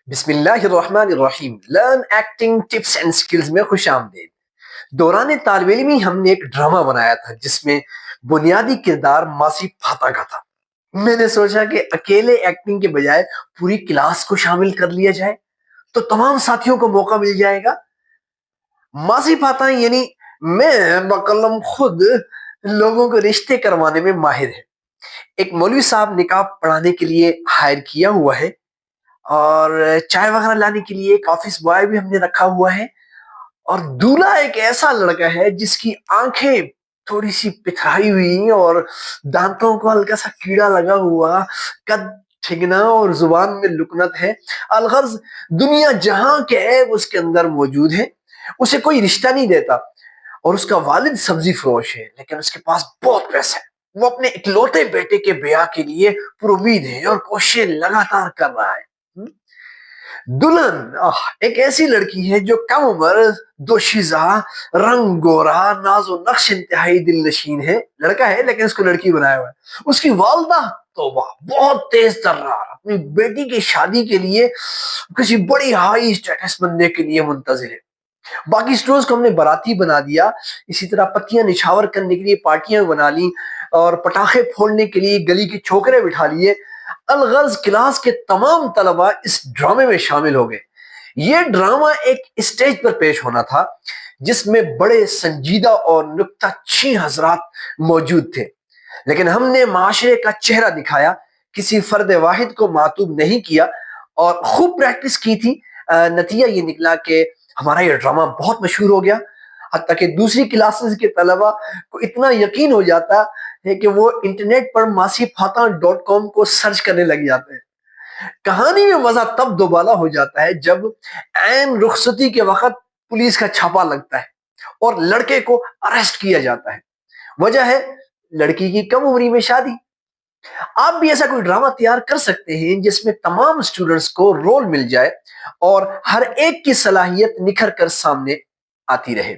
بسم اللہ الرحمن الرحیم learn acting tips and skills میں خوش آمدید۔ دوران طالب علمی ہم نے ایک ڈرامہ بنایا تھا جس میں بنیادی کردار ماسی پھاتا کا تھا۔ میں نے سوچا کہ اکیلے ایکٹنگ کے بجائے پوری کلاس کو شامل کر لیا جائے تو تمام ساتھیوں کو موقع مل جائے گا۔ ماسی پھاتا یعنی میں بقلم خود لوگوں کو رشتے کروانے میں ماہر ہے۔ ایک مولوی صاحب نکاح پڑھانے کے لیے ہائر کیا ہوا ہے، اور چائے وغیرہ لانے کے لیے ایک آفس بوائے بھی ہم نے رکھا ہوا ہے، اور دولہا ایک ایسا لڑکا ہے جس کی آنکھیں تھوڑی سی پتھرائی ہوئی اور دانتوں کو ہلکا سا کیڑا لگا ہوا، قد ٹھگنا اور زبان میں لکنت ہے۔ الغرض دنیا جہاں کے عیب اس کے اندر موجود ہے، اسے کوئی رشتہ نہیں دیتا، اور اس کا والد سبزی فروش ہے لیکن اس کے پاس بہت پیسہ ہے۔ وہ اپنے اکلوتے بیٹے کے بیاہ کے لیے پر امید ہے اور کوششیں لگاتار کر رہا ہے۔ دلہن ایک ایسی لڑکی ہے جو کم عمر، دوشیزہ، رنگ گورا، ناز و نقش انتہائی دل نشین ہے۔ لڑکا ہے لیکن اس کو لڑکی بنایا ہوا ہے۔ اس کی والدہ توبہ بہت تیز ترار اپنی بیٹی کی شادی کے لیے کسی بڑی ہائی اسٹیٹس بننے کے لیے منتظر ہے۔ باقی اسٹوڈنٹس کو ہم نے باراتی بنا دیا، اسی طرح پتیاں نچھاور کرنے کے لیے پارٹیاں بنا لی، اور پٹاخے پھوڑنے کے لیے گلی کے چھوکرے بٹھا لیے۔ الغرض کلاس کے تمام طلباء اس ڈرامے میں شامل ہو گئے۔ یہ ڈرامہ ایک اسٹیج پر پیش ہونا تھا جس میں بڑے سنجیدہ اور نکتہ چین حضرات موجود تھے، لیکن ہم نے معاشرے کا چہرہ دکھایا، کسی فرد واحد کو معطوب نہیں کیا، اور خوب پریکٹس کی تھی۔ نتیجہ یہ نکلا کہ ہمارا یہ ڈرامہ بہت مشہور ہو گیا، حتیٰ کہ دوسری کلاسز کے طلباء کو اتنا یقین ہو جاتا ہے کہ وہ انٹرنیٹ پر masiphatha.com کو سرچ کرنے لگ جاتے ہیں۔ کہانی میں مزہ تب دوبالا ہو جاتا ہے جب عین رخصتی کے وقت پولیس کا چھاپا لگتا ہے اور لڑکے کو اریسٹ کیا جاتا ہے۔ وجہ ہے لڑکی کی کم عمری میں شادی۔ آپ بھی ایسا کوئی ڈرامہ تیار کر سکتے ہیں جس میں تمام اسٹوڈنٹس کو رول مل جائے اور ہر ایک کی صلاحیت نکھر کر سامنے آتی رہے۔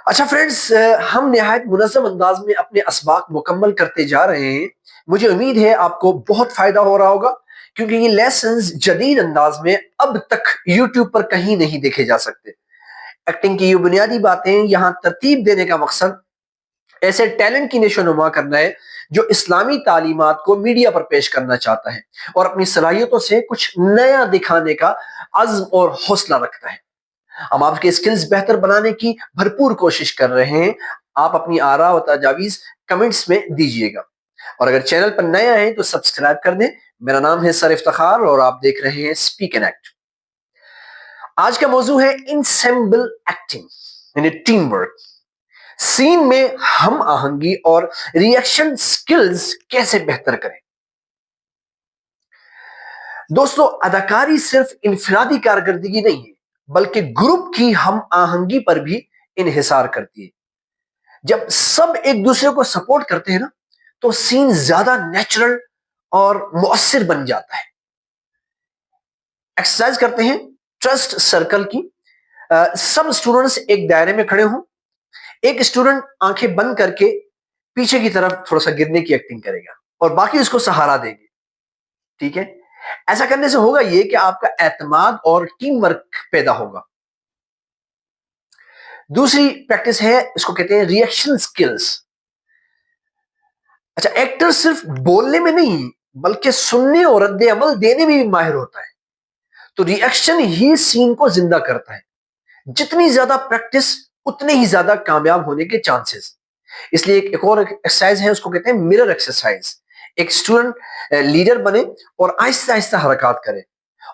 اچھا فرینڈز، ہم نہایت منظم انداز میں اپنے اسباق مکمل کرتے جا رہے ہیں۔ مجھے امید ہے آپ کو بہت فائدہ ہو رہا ہوگا، کیونکہ یہ لیسنز جدید انداز میں اب تک یوٹیوب پر کہیں نہیں دیکھے جا سکتے۔ ایکٹنگ کی یہ بنیادی باتیں یہاں ترتیب دینے کا مقصد ایسے ٹیلنٹ کی نشو نما کرنا ہے جو اسلامی تعلیمات کو میڈیا پر پیش کرنا چاہتا ہے اور اپنی صلاحیتوں سے کچھ نیا دکھانے کا عزم اور حوصلہ رکھتا ہے۔ ہم آپ کے سکلز بہتر بنانے کی بھرپور کوشش کر رہے ہیں۔ آپ اپنی آراء و تجاویز کمنٹس میں دیجیے گا، اور اگر چینل پر نیا ہیں تو سبسکرائب کر دیں۔ میرا نام ہے سر افتخار اور آپ دیکھ رہے ہیں اسپیک اینڈ ایکٹ۔ آج کا موضوع ہے انسیمبل ایکٹنگ یعنی ٹیم ورک۔ سین میں ہم آہنگی اور ریئیکشن سکلز کیسے بہتر کریں۔ دوستو، اداکاری صرف انفرادی کارکردگی نہیں ہے بلکہ گروپ کی ہم آہنگی پر بھی انحصار کرتی ہے۔ جب سب ایک دوسرے کو سپورٹ کرتے ہیں نا تو سین زیادہ نیچرل اور مؤثر بن جاتا ہے۔ ایکسرسائز کرتے ہیں ٹرسٹ سرکل کی۔ سب اسٹوڈنٹس ایک دائرے میں کھڑے ہوں، ایک اسٹوڈنٹ آنکھیں بند کر کے پیچھے کی طرف تھوڑا سا گرنے کی ایکٹنگ کرے گا اور باقی اس کو سہارا دیں گے، ٹھیک ہے؟ ایسا کرنے سے ہوگا یہ کہ آپ کا اعتماد اور ٹیم ورک پیدا ہوگا۔ دوسری پریکٹس ہے، اس کو کہتے ہیں ریئیکشن سکلز۔ اچھا، ایکٹر صرف بولنے میں نہیں بلکہ سننے اور رد عمل دینے میں بھی ماہر ہوتا ہے، تو ریئیکشن ہی سین کو زندہ کرتا ہے۔ جتنی زیادہ پریکٹس اتنے ہی زیادہ کامیاب ہونے کے چانسز۔ اس لیے ایک اور ایکسرسائز ہے، اس کو کہتے ہیں مرر ایکسرسائز۔ ایک اسٹوڈنٹ لیڈر بنے اور آہستہ آہستہ حرکات کرے،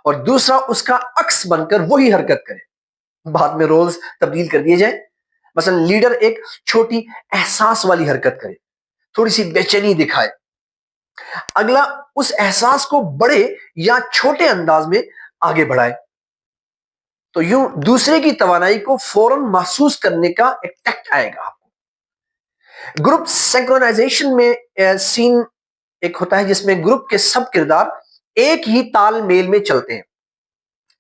اور دوسرا اس کا عکس بن کر وہی حرکت کرے۔ بعد میں رولز تبدیل کر دیے جائیں۔ مثلا لیڈر ایک چھوٹی احساس والی حرکت کرے، تھوڑی سی بے چینی دکھائے، اگلا اس احساس کو بڑے یا چھوٹے انداز میں آگے بڑھائے، تو یوں دوسرے کی توانائی کو فوراً محسوس کرنے کا ایک ٹیکٹ آئے گا آپ کو۔ گروپ سینکرونائزیشن میں سین ایک ہوتا ہے جس میں گروپ کے سب کردار ایک ہی تال میل میں چلتے ہیں،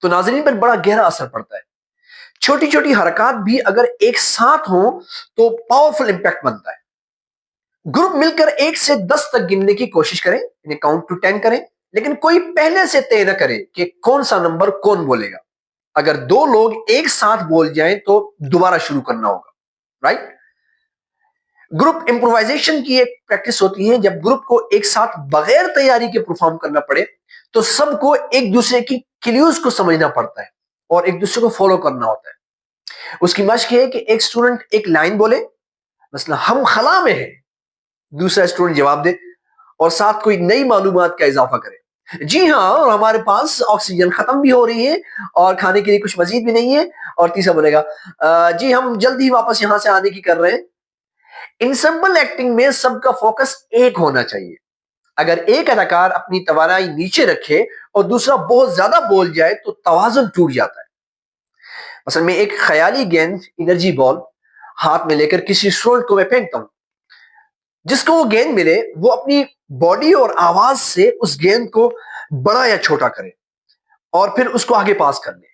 تو ناظرین پر بڑا گہرا اثر پڑتا ہے۔ چھوٹی چھوٹی حرکات بھی اگر ایک ساتھ ہوں تو پاورفل امپیکٹ بنتا ہے۔ گروپ مل کر 1 سے 10 تک گننے کی کوشش کریں، یعنی کاؤنٹ ٹو 10 کریں، لیکن کوئی پہلے سے طے نہ کرے کہ کون سا نمبر کون بولے گا. اگر دو لوگ ایک ساتھ بول جائیں تو دوبارہ شروع کرنا ہوگا. رائٹ. گروپ امپرووائزیشن کی ایک پریکٹس ہوتی ہے. جب گروپ کو ایک ساتھ بغیر تیاری کے پرفارم کرنا پڑے تو سب کو ایک دوسرے کی کلیوز کو سمجھنا پڑتا ہے اور ایک دوسرے کو فالو کرنا ہوتا ہے. اس کی مشق ہے کہ ایک اسٹوڈنٹ ایک لائن بولے، مثلا ہم خلا میں ہیں، دوسرا اسٹوڈنٹ جواب دے اور ساتھ کوئی نئی معلومات کا اضافہ کرے. جی ہاں، اور ہمارے پاس آکسیجن ختم بھی ہو رہی ہے اور کھانے کے لیے کچھ مزید بھی نہیں ہے. اور تیسرا بولے گا جی ہم جلد ہی واپس یہاں سے آنے کی کر رہے ہیں. ان سمپل ایکٹنگ میں سب کا فوکس ایک ہونا چاہیے. اگر ایک اداکار اپنی توانائی نیچے رکھے اور دوسرا بہت زیادہ بول جائے تو توازن ٹوٹ جاتا ہے. مثلا میں ایک خیالی گیند انرجی بال ہاتھ میں لے کر کسی اسٹوڈنٹ کو میں پھینکتا ہوں. جس کو وہ گیند ملے وہ اپنی باڈی اور آواز سے اس گیند کو بڑا یا چھوٹا کرے اور پھر اس کو آگے پاس کر لے.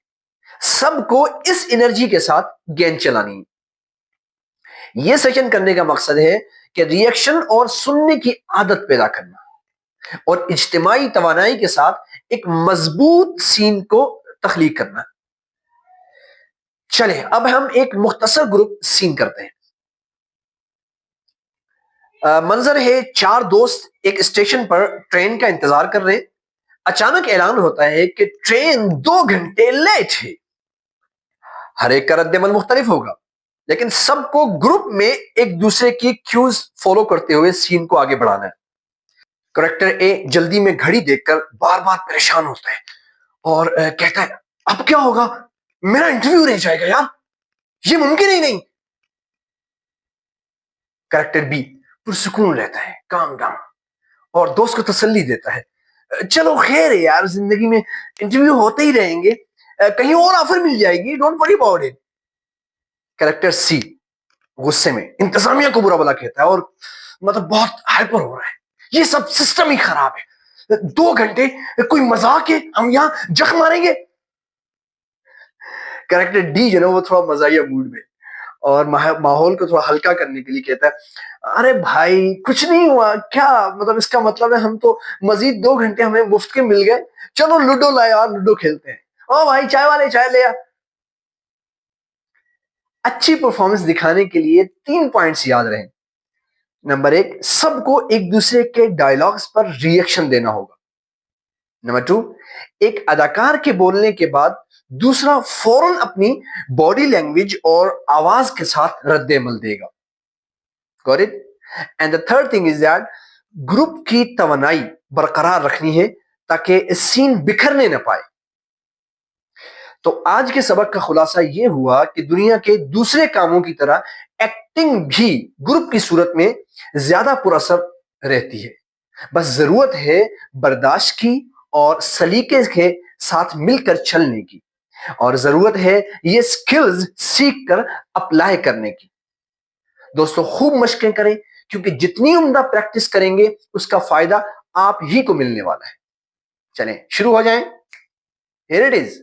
سب کو اس انرجی کے ساتھ گیند چلانی ہے. یہ سیشن کرنے کا مقصد ہے کہ ری ایکشن اور سننے کی عادت پیدا کرنا اور اجتماعی توانائی کے ساتھ ایک مضبوط سین کو تخلیق کرنا. چلیں اب ہم ایک مختصر گروپ سین کرتے ہیں. منظر ہے چار دوست ایک اسٹیشن پر ٹرین کا انتظار کر رہے. اچانک اعلان ہوتا ہے کہ ٹرین 2 گھنٹے لیٹ ہے. ہر ایک کا رد عمل مختلف ہوگا لیکن سب کو گروپ میں ایک دوسرے کی کیوز فالو کرتے ہوئے سین کو آگے بڑھانا ہے. کریکٹر اے جلدی میں گھڑی دیکھ کر بار بار پریشان ہوتا ہے اور کہتا ہے اب کیا ہوگا، میرا انٹرویو رہ جائے گا یار، یہ ممکن ہی نہیں. کریکٹر بی پرسکون رہتا ہے، کام ڈاؤن، اور دوست کو تسلی دیتا ہے چلو خیر ہے یار، زندگی میں انٹرویو ہوتے ہی رہیں گے، کہیں اور آفر مل جائے گی، don't worry about it. Character سی غصے میں انتظامیہ کو برا بلا کہتا ہے اور مطلب بہت ہائپر ہو رہا ہے، یہ سب سسٹم ہی خراب ہے، 2 گھنٹے کوئی مذاق ہے، ہم یہاں جخ ماریں گے. کریکٹر ڈی جو نا وہ تھوڑا مزاحیہ موڈ میں اور ماحول کو تھوڑا ہلکا کرنے کے لیے کہتا ہے ارے بھائی کچھ نہیں ہوا، کیا مطلب اس کا مطلب ہے ہم تو مزید 2 گھنٹے ہمیں مفت کے مل گئے، چلو لوڈو لائے اور لوڈو کھیلتے ہیں، او بھائی چائے والے چائے لے آ. اچھی پرفارمنس دکھانے کے لیے 3 پوائنٹس یاد رہیں. نمبر 1، سب کو ایک دوسرے کے ڈائلاگز پر ری ایکشن دینا ہوگا. نمبر 2، ایک اداکار کے بولنے کے بعد دوسرا فوراً اپنی باڈی لینگویج اور آواز کے ساتھ رد عمل دے گا. Got it? And the third thing is that group کی توانائی برقرار رکھنی ہے تاکہ سین بکھرنے نہ پائے. تو آج کے سبق کا خلاصہ یہ ہوا کہ دنیا کے دوسرے کاموں کی طرح ایکٹنگ بھی گروپ کی صورت میں زیادہ پر اثر رہتی ہے. بس ضرورت ہے برداشت کی اور سلیقے کے ساتھ مل کر چلنے کی، اور ضرورت ہے یہ سکلز سیکھ کر اپلائی کرنے کی. دوستو خوب مشقیں کریں کیونکہ جتنی عمدہ پریکٹس کریں گے اس کا فائدہ آپ ہی کو ملنے والا ہے. چلیں شروع ہو جائیں. Here it is.